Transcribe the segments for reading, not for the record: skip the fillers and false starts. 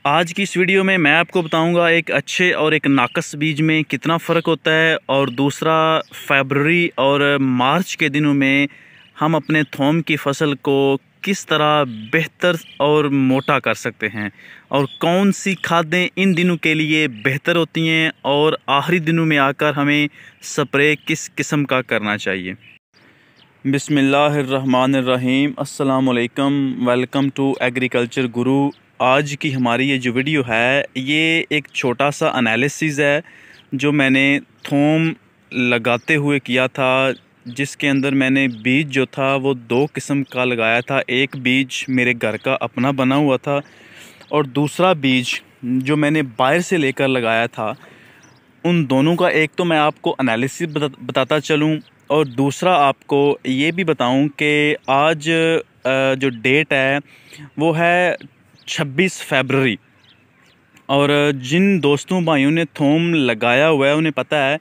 आज की इस वीडियो में मैं आपको बताऊंगा एक अच्छे और एक नाकस बीज में कितना फ़र्क होता है, और दूसरा फरवरी और मार्च के दिनों में हम अपने थोम की फसल को किस तरह बेहतर और मोटा कर सकते हैं, और कौन सी खादें इन दिनों के लिए बेहतर होती हैं, और आखिरी दिनों में आकर हमें स्प्रे किस किस्म का करना चाहिए। बिस्मिल्लाहिर्रहमानिर्रहीम, अस्सलाम वालेकुम, वेलकम टू एग्रीकल्चर गुरु। आज की हमारी ये जो वीडियो है ये एक छोटा सा एनालिसिस है जो मैंने थोम लगाते हुए किया था, जिसके अंदर मैंने बीज जो था वो दो किस्म का लगाया था। एक बीज मेरे घर का अपना बना हुआ था और दूसरा बीज जो मैंने बाहर से लेकर लगाया था। उन दोनों का एक तो मैं आपको एनालिसिस बताता चलूँ, और दूसरा आपको ये भी बताऊं कि आज जो डेट है वो है 26 फरवरी, और जिन दोस्तों भाइयों ने थोम लगाया हुआ है उन्हें पता है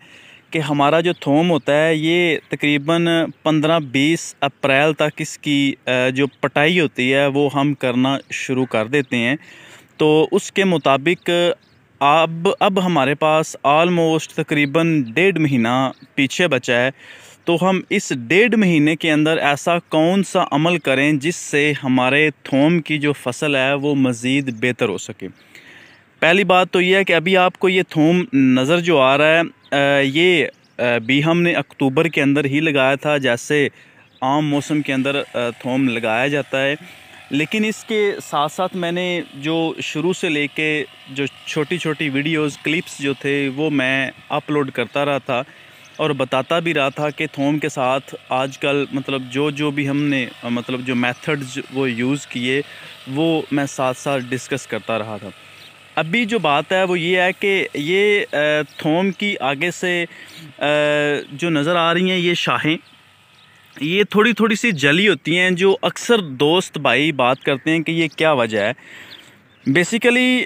कि हमारा जो थोम होता है ये तकरीबन 15-20 अप्रैल तक इसकी जो पटाई होती है वो हम करना शुरू कर देते हैं। तो उसके मुताबिक अब हमारे पास आलमोस्ट तकरीबन 1.5 महीना पीछे बचा है। तो हम इस 1.5 महीने के अंदर ऐसा कौन सा अमल करें जिससे हमारे थोम की जो फसल है वो मज़ीद बेहतर हो सके। पहली बात तो ये है कि अभी आपको ये थोम नज़र जो आ रहा है ये भी हमने अक्टूबर के अंदर ही लगाया था, जैसे आम मौसम के अंदर थोम लगाया जाता है। लेकिन इसके साथ साथ मैंने जो शुरू से लेके जो छोटी छोटी वीडियोस क्लिप्स जो थे वो मैं अपलोड करता रहा था और बताता भी रहा था कि थोम के साथ आजकल मतलब जो भी हमने मतलब जो मेथड्स वो यूज़ किए वो मैं साथ साथ डिस्कस करता रहा था। अभी जो बात है वो ये है कि ये थोम की आगे से जो नज़र आ रही हैं ये शाखें, ये थोड़ी थोड़ी सी जली होती हैं, जो अक्सर दोस्त भाई बात करते हैं कि ये क्या वजह है। बेसिकली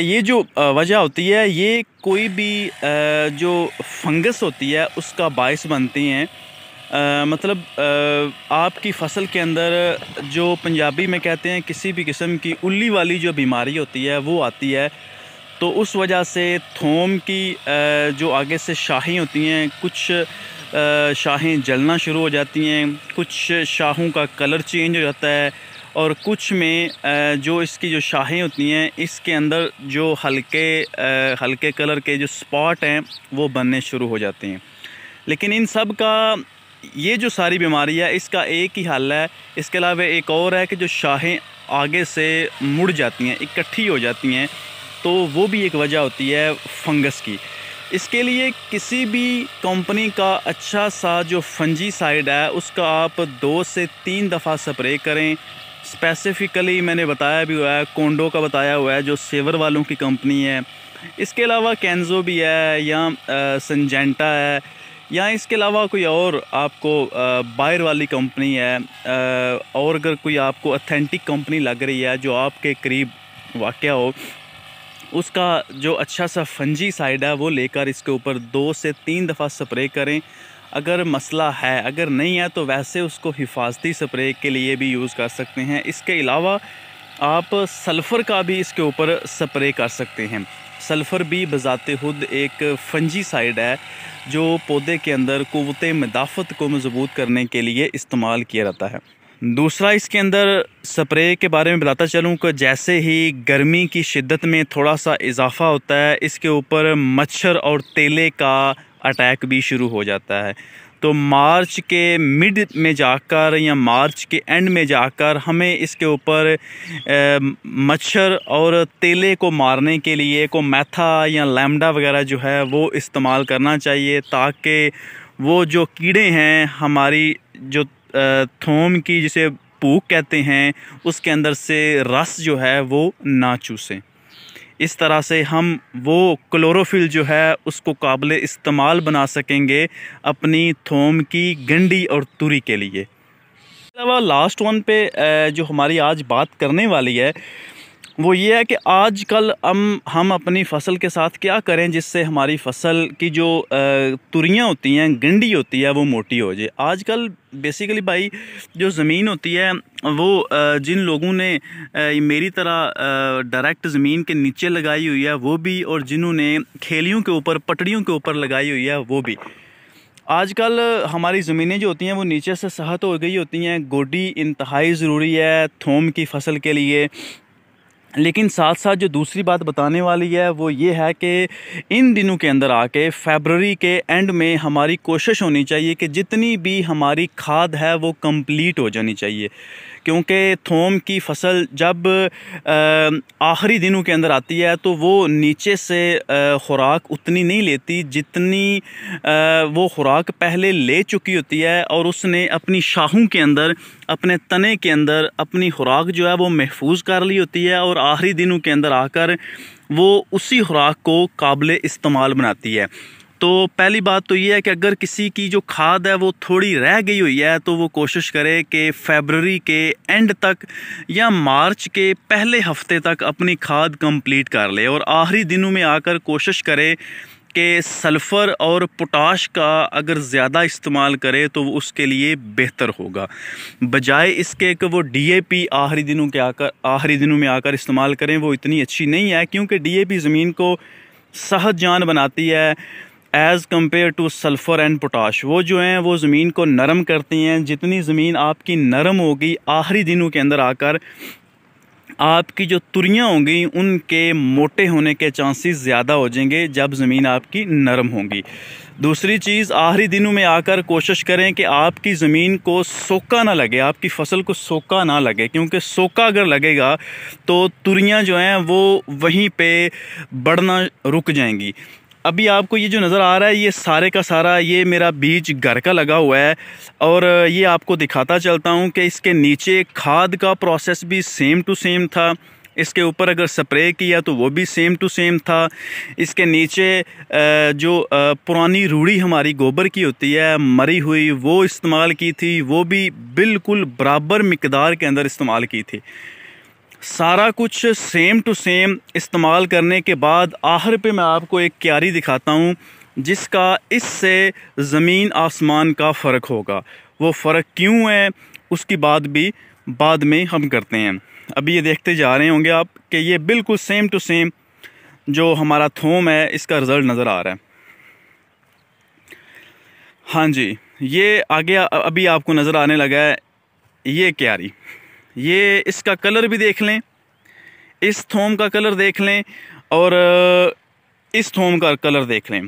ये जो वजह होती है ये कोई भी जो फंगस होती है उसका बायस बनती हैं। मतलब आपकी फसल के अंदर जो पंजाबी में कहते हैं किसी भी किस्म की उल्ली वाली जो बीमारी होती है वो आती है। तो उस वजह से थोम की जो आगे से शाखें होती हैं, कुछ शाखें जलना शुरू हो जाती हैं, कुछ शाखों का कलर चेंज हो जाता है, और कुछ में जो इसकी जो शाखें होती हैं इसके अंदर जो हल्के कलर के जो स्पॉट हैं वो बनने शुरू हो जाते हैं। लेकिन इन सब का ये जो सारी बीमारी है इसका एक ही हल है। इसके अलावा एक और है कि जो शाखें आगे से मुड़ जाती हैं, इकट्ठी हो जाती हैं, तो वो भी एक वजह होती है फंगस की। इसके लिए किसी भी कंपनी का अच्छा सा जो फंजीसाइड है उसका आप 2 से 3 दफ़ा स्प्रे करें। स्पेसिफ़िकली मैंने बताया भी हुआ है, कोंडो का बताया हुआ है जो सेवर वालों की कंपनी है। इसके अलावा कैंजो भी है, या संजेंटा है, या इसके अलावा कोई और आपको बायर वाली कंपनी है, और अगर कोई आपको ऑथेंटिक कंपनी लग रही है जो आपके करीब वाक़या हो, उसका जो अच्छा सा फंजीसाइड है वो लेकर इसके ऊपर 2 से 3 दफ़ा स्प्रे करें अगर मसला है। अगर नहीं है तो वैसे उसको हिफाजती स्प्रे के लिए भी यूज़ कर सकते हैं। इसके अलावा आप सल्फ़र का भी इसके ऊपर स्प्रे कर सकते हैं। सल्फ़र भी बज़ाते खुद एक फंजीसाइड है जो पौधे के अंदर क़ुव्वत मदाफ़त को मज़बूत करने के लिए इस्तेमाल किया जाता है। दूसरा इसके अंदर स्प्रे के बारे में बताता चलूँ कि जैसे ही गर्मी की शिद्दत में थोड़ा सा इजाफ़ा होता है, इसके ऊपर मच्छर और तेले का अटैक भी शुरू हो जाता है। तो मार्च के मिड में जाकर या मार्च के एंड में जाकर हमें इसके ऊपर मच्छर और तेले को मारने के लिए को मेथा या लैम्डा वगैरह जो है वो इस्तेमाल करना चाहिए, ताकि वो जो कीड़े हैं हमारी जो थोम की जिसे पूक कहते हैं उसके अंदर से रस जो है वो ना चूसें। इस तरह से हम वो क्लोरोफिल जो है उसको काबिल इस्तेमाल बना सकेंगे अपनी थोम की गंडी और तुरी के लिए। इसके अलावा लास्ट वन पे जो हमारी आज बात करने वाली है वो ये है कि आजकल हम अपनी फ़सल के साथ क्या करें जिससे हमारी फ़सल की जो तुरियां होती हैं, गंडी होती है, वो मोटी हो जाए। आजकल बेसिकली भाई जो ज़मीन होती है वो जिन लोगों ने मेरी तरह डायरेक्ट ज़मीन के नीचे लगाई हुई है वो भी, और जिन्होंने खेलियों के ऊपर, पटड़ियों के ऊपर लगाई हुई है वो भी, आजकल हमारी ज़मीनें जो होती हैं वो नीचे से सख्त हो गई होती हैं। गोडी इंतहाई ज़रूरी है थोम की फ़सल के लिए। लेकिन साथ साथ जो दूसरी बात बताने वाली है वो ये है कि इन दिनों के अंदर आके फरवरी के एंड में हमारी कोशिश होनी चाहिए कि जितनी भी हमारी खाद है वो कंप्लीट हो जानी चाहिए, क्योंकि थोम की फसल जब आखिरी दिनों के अंदर आती है तो वो नीचे से खुराक उतनी नहीं लेती जितनी वो खुराक पहले ले चुकी होती है, और उसने अपनी शाहों के अंदर, अपने तने के अंदर अपनी खुराक जो है वो महफूज कर ली होती है, और आखिरी दिनों के अंदर आकर वो उसी खुराक को काबिल इस्तेमाल बनाती है। तो पहली बात तो ये है कि अगर किसी की जो खाद है वो थोड़ी रह गई हुई है तो वो कोशिश करे कि फरवरी के एंड तक या मार्च के पहले हफ्ते तक अपनी खाद कंप्लीट कर ले, और आखिरी दिनों में आकर कोशिश करे कि सल्फ़र और पोटाश का अगर ज़्यादा इस्तेमाल करे तो वो उसके लिए बेहतर होगा, बजाय इसके कि वो डीएपी आखिरी दिनों में आकर इस्तेमाल करें। वो इतनी अच्छी नहीं है, क्योंकि डीएपी ज़मीन को सहज जान बनाती है as compared to sulphur and potash. वो जो हैं वो ज़मीन को नरम करती हैं। जितनी ज़मीन आपकी नरम होगी आखिरी दिनों के अंदर आकर आपकी जो तुरियां होंगी उनके मोटे होने के चांसेस ज़्यादा हो जाएंगे जब ज़मीन आपकी नरम होगी। दूसरी चीज़, आखिरी दिनों में आकर कोशिश करें कि आपकी ज़मीन को सोका ना लगे, आपकी फ़सल को सोका ना लगे, क्योंकि सोका अगर लगेगा तो तुरियां जो हैं वो वहीं पे बढ़ना रुक जाएंगी। अभी आपको ये जो नज़र आ रहा है ये सारे का सारा ये मेरा बीज घर का लगा हुआ है, और ये आपको दिखाता चलता हूँ कि इसके नीचे खाद का प्रोसेस भी सेम टू सेम था। इसके ऊपर अगर स्प्रे किया तो वो भी सेम टू सेम था। इसके नीचे जो पुरानी रूढ़ी हमारी गोबर की होती है मरी हुई, वो इस्तेमाल की थी, वो भी बिल्कुल बराबर मिकदार के अंदर इस्तेमाल की थी। सारा कुछ सेम टू सेम इस्तेमाल करने के बाद आखिर पे मैं आपको एक क्यारी दिखाता हूँ जिसका इससे ज़मीन आसमान का फ़र्क होगा। वो फ़र्क क्यों है उसकी बात भी बाद में हम करते हैं। अभी ये देखते जा रहे होंगे आप कि ये बिल्कुल सेम टू सेम जो हमारा थोम है इसका रिज़ल्ट नज़र आ रहा है। हाँ जी, ये आगे अभी आपको नज़र आने लगा है ये क्यारी। ये इसका कलर भी देख लें, इस थोम का कलर देख लें और इस थोम का कलर देख लें।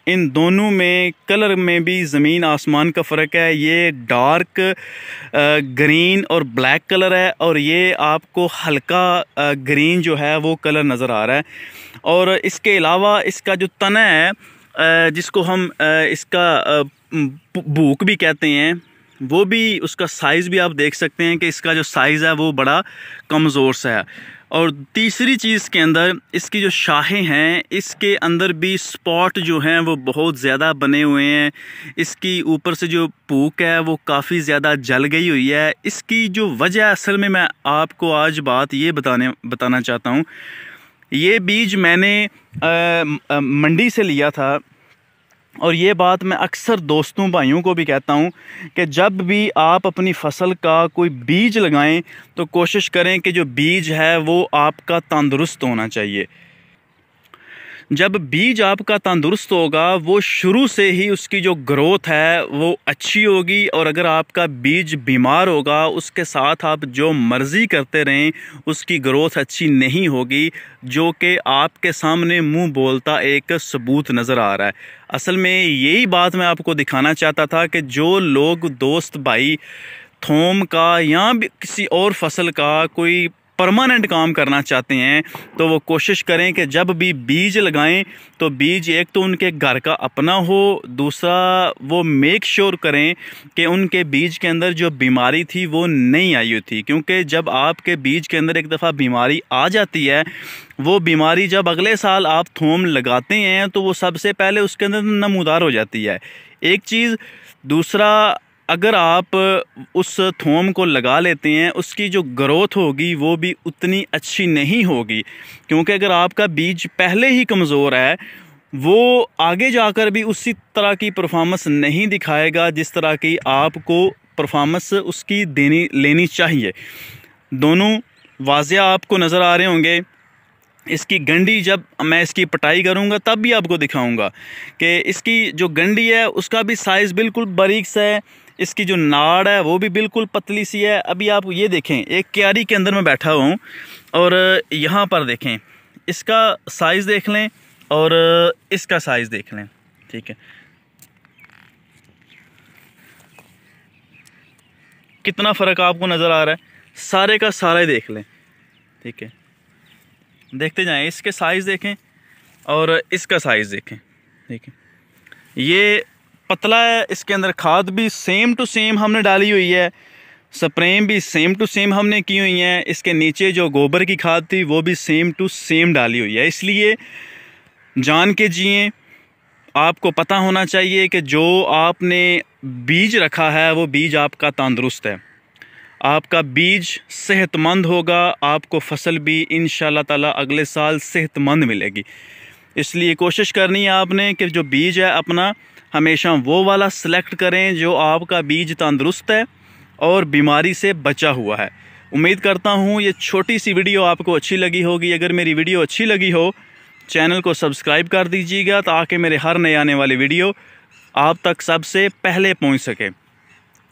इन दोनों में कलर में भी ज़मीन आसमान का फ़र्क है। ये डार्क ग्रीन और ब्लैक कलर है, और ये आपको हल्का ग्रीन जो है वो कलर नज़र आ रहा है। और इसके अलावा इसका जो तना है जिसको हम इसका भूक भी कहते हैं, वो भी, उसका साइज़ भी आप देख सकते हैं कि इसका जो साइज़ है वो बड़ा कमज़ोर सा है। और तीसरी चीज़ के अंदर इसकी जो शाखें हैं इसके अंदर भी स्पॉट जो हैं वो बहुत ज़्यादा बने हुए हैं। इसकी ऊपर से जो पूक है वो काफ़ी ज़्यादा जल गई हुई है। इसकी जो वजह असल में मैं आपको आज बात ये बताना चाहता हूँ। ये बीज मैंने मंडी से लिया था, और ये बात मैं अक्सर दोस्तों भाइयों को भी कहता हूँ कि जब भी आप अपनी फ़सल का कोई बीज लगाएं तो कोशिश करें कि जो बीज है वो आपका तंदुरुस्त होना चाहिए। जब बीज आपका तंदुरुस्त होगा वो शुरू से ही उसकी जो ग्रोथ है वो अच्छी होगी, और अगर आपका बीज बीमार होगा उसके साथ आप जो मर्ज़ी करते रहें उसकी ग्रोथ अच्छी नहीं होगी, जो कि आपके सामने मुंह बोलता एक सबूत नज़र आ रहा है। असल में यही बात मैं आपको दिखाना चाहता था कि जो लोग दोस्त भाई थोम का या भी किसी और फसल का कोई परमानेंट काम करना चाहते हैं तो वो कोशिश करें कि जब भी बीज लगाएं तो बीज एक तो उनके घर का अपना हो, दूसरा वो मेक श्योर करें कि उनके बीज के अंदर जो बीमारी थी वो नहीं आई हुई थी, क्योंकि जब आपके बीज के अंदर एक दफ़ा बीमारी आ जाती है, वो बीमारी जब अगले साल आप थोम लगाते हैं तो वो सबसे पहले उसके अंदर नमूदार हो जाती है। एक चीज़, दूसरा अगर आप उस थोम को लगा लेते हैं, उसकी जो ग्रोथ होगी वो भी उतनी अच्छी नहीं होगी, क्योंकि अगर आपका बीज पहले ही कमज़ोर है वो आगे जाकर भी उसी तरह की परफॉर्मेंस नहीं दिखाएगा जिस तरह की आपको परफॉर्मेंस उसकी लेनी चाहिए। दोनों वाज़ेह आपको नज़र आ रहे होंगे। इसकी गंडी जब मैं इसकी पटाई करूंगा तब भी आपको दिखाऊंगा कि इसकी जो गंडी है उसका भी साइज़ बिल्कुल बारीक सा है, इसकी जो नाड़ है वो भी बिल्कुल पतली सी है। अभी आप ये देखें, एक क्यारी के अंदर मैं बैठा हुआ हूँ और यहाँ पर देखें, इसका साइज़ देख लें और इसका साइज़ देख लें, ठीक है, कितना फ़र्क आपको नज़र आ रहा है। सारे का सारा ही देख लें, ठीक है, देखते जाएं, इसके साइज़ देखें और इसका साइज़ देखें, ठीक है। ये पतला है, इसके अंदर खाद भी सेम टू सेम हमने डाली हुई है, स्प्रे भी सेम टू सेम हमने की हुई है, इसके नीचे जो गोबर की खाद थी वो भी सेम टू सेम डाली हुई है। इसलिए जान के जिए, आपको पता होना चाहिए कि जो आपने बीज रखा है वो बीज आपका तंदुरुस्त है, आपका बीज सेहतमंद होगा, आपको फसल भी इंशाल्लाह ताला अगले साल सेहतमंद मिलेगी। इसलिए कोशिश करनी है आपने कि जो बीज है अपना हमेशा वो वाला सेलेक्ट करें जो आपका बीज तंदुरुस्त है और बीमारी से बचा हुआ है। उम्मीद करता हूँ ये छोटी सी वीडियो आपको अच्छी लगी होगी। अगर मेरी वीडियो अच्छी लगी हो चैनल को सब्सक्राइब कर दीजिएगा ताकि मेरे हर नए आने वाली वीडियो आप तक सबसे पहले पहुँच सके।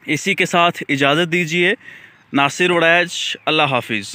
इसी के साथ इजाज़त दीजिए। नासिर उड़ैच, अल्लाह हाफिज़।